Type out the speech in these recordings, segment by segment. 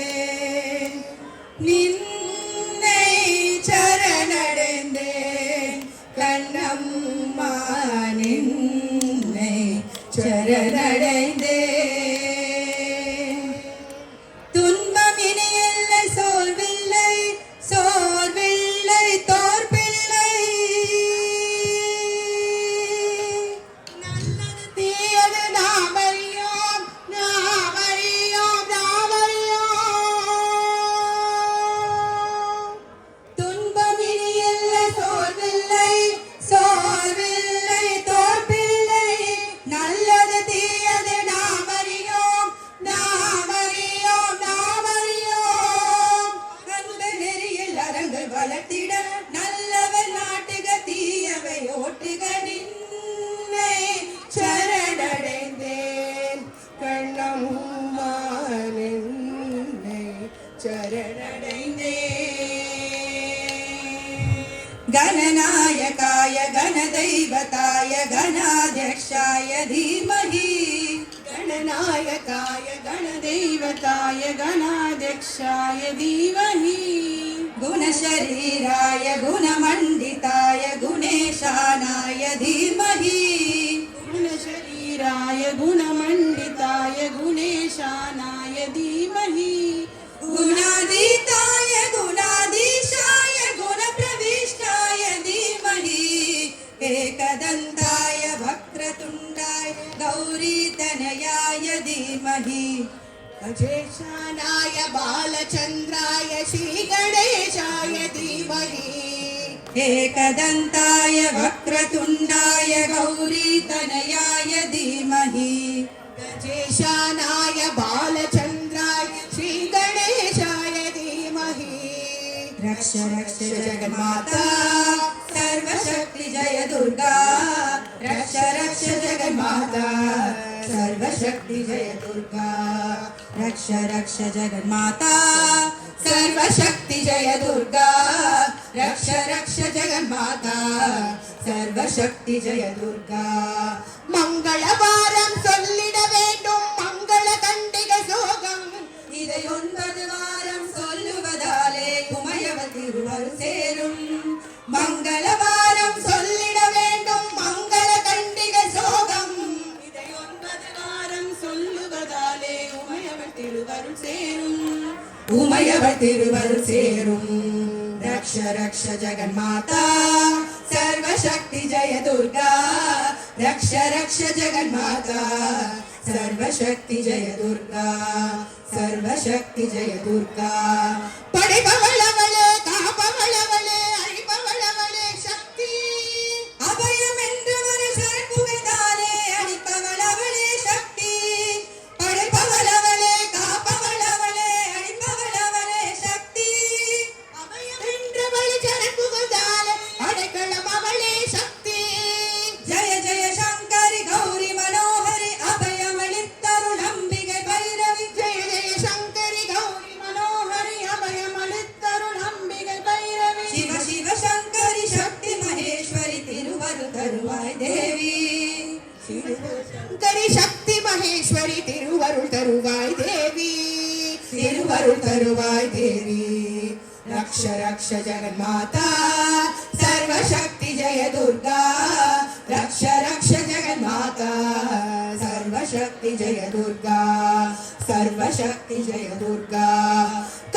சரணடைந்தேன் நின்னை சரணடைந்தேன் கண்ணம்மா நின்னை சரணடைந்தேன் துன்பம் இனி இல்லை சோர்வில்லை சோர்வில்லை தோற்பில்லை நல்லது தீயது நாம் அறியோம் நாம் அறியோம் நாம் அறியோம் துன்பம் இனி இல்லை சோர்வில்லை சோர்வில்லை தோற்பில்லை நல்லது தீயது நாம் அறியோம் நாம் அறியோம் நாம் அறியோம் அன்பு நெறியில் அரங்கள் வளர்த்திட நல்லவர் நாட்டுக தீயவை ஓட்டுக நின்னை சரணடைந்தேன் கண்ணம்மா நின்னை சரணடைந்தேன் गणनायकाय गणदैवताय गणाध्यक्षाय धीमहि गणनायकाय गणदैवताय गणाध्यक्षाय धीमहि गुणशरीराय गुणमण्डिताय गुणेशानाय धीमहि गुणशरीराय गुणमण्डिताय गुणेशानाय धीमहि गुणातीताय गुणाधीशाय गुणप्रविष्टाय धीमहि एकदन्ताय वक्रतुण्डाय गौरीतनयाय धीमहि गजेशानाय बालचन्द्राय श्रीगणेशाय धीमहि एकदन्ताय वक्रतुण्डाय गौरीतनयाय धीमहि गजेशानाय बालचन्द्राय श्रीगणेशाय धीमहि रक्ष रक्ष जगन्माता सर्वशक्ति जय दुर्गा रक्ष रक्ष जगन्माता सर्वशक्ति जय दुर्गा रक्ष रक्ष जगन्माता सर्वशक्ति जय दुर्गा रक्ष रक्ष जगन्माता सर्वशक्ति जय दुर्गा मंगलवारम சொல்லிட வேண்டும் மங்கள கண்டிக சோகம் இதை 9 வாரம் சொல்லுவதாலே உமையவள் திருவருள் சேரும் மங்களவாரம் சொல்லிட வேண்டும் மங்கள கண்டிக சோகம் இதை 9 வாரம் சொல்லுவதாலே உமையவள் திருவருள் சேரும் உமையவள் திருவருள் சேரும் रक्ष रक्ष जगन्माता सर्वशक्ति जय दुर्गा रक्ष रक्ष जगन्माता सर्वशक्ति जय दुर्गा सर्वशक्ति जय दुर्गा पड़ेबवळवळे कापवळवळे अळिपवळवळे शक्ति अभयम என்றவர் சரண் புகைதாலே அளிப்பவளவளே शक्ति पड़ेबवळवळे कापवळवळे अळिपवळवळे शक्ति अभयम என்றவர் சரண் புகைதாலே அடைக்கலமவளே शक्ति जय जय शंकरि गौरी मनोहरि अभयमளித்தருளம்பிகை भैरवी जय जय शंकरि गौरी मनोहरि अभयमளித்தருளம்பிகை भैरवी शिव शिव शंकरि शक्ति महेश्वरी तिरुवरुळ तरुवाय देवी शिव शंकरि शक्ति महेश्वरी तिरुवरुळ तरुवाय देवी तिरुवरुळ तरुवाय देवी रक्ष रक्ष जगन्माता सर्वशक्ति जय दुर्गा रक्ष रक्ष जगन्माता सर्वशक्ति जय दुर्गा सर्वशक्ति जय दुर्गा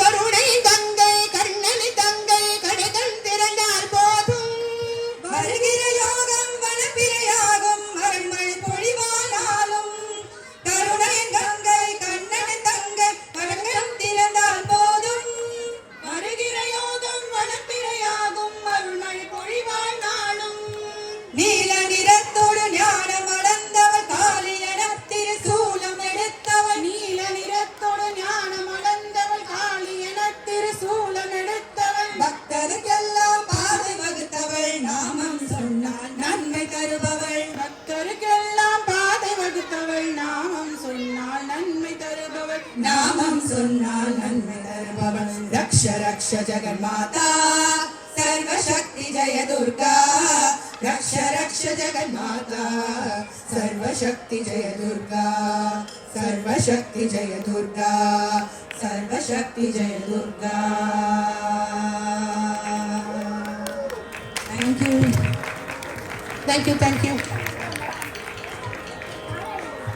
करुणை गंगை கண்ணனி தங்கை கடைகள் திறந்தால் போதும் வருகிற யோகம் வனப்பிரையாகும் அருள்மழை பொழிவானாலும் கருணை கங்கை கண்ணனி தங்கை கடைகள் திறந்தால் போதும் வருகிற யோகம் வனப்பிரையாகும் அருள்மழை பொழிவானாலும் நீல நிறத்தோடு ஞானம் அடர்ந்தவள் காளியனத்திரு சூலம் எடுத்தவள் நீல நிறத்தோடு ஞானம் அடர்ந்தவள் காளியனத்திரு சூலம் எடுத்தவள் பக்தருக்கெல்லாம் பாதை வகுத்தவள் நாமம் சொன்னால் நன்மை தருபவள் பக்தருக்கெல்லாம் பாதை வகுத்தவள் நாமம் சொன்னால் நன்மை தருபவள் நாமம் சொன்னால் நன்மை தருபவள் रक्ष रक्ष जगन्माता सर्वशक्ति जय दुर्गा रक्ष रक्ष जगन्माता सर्व सर्वशक्ति जय दुर्गा, सर्वशक्ति जय दुर्गा, सर्वशक्ति जय Durga. Thank you. Thank you.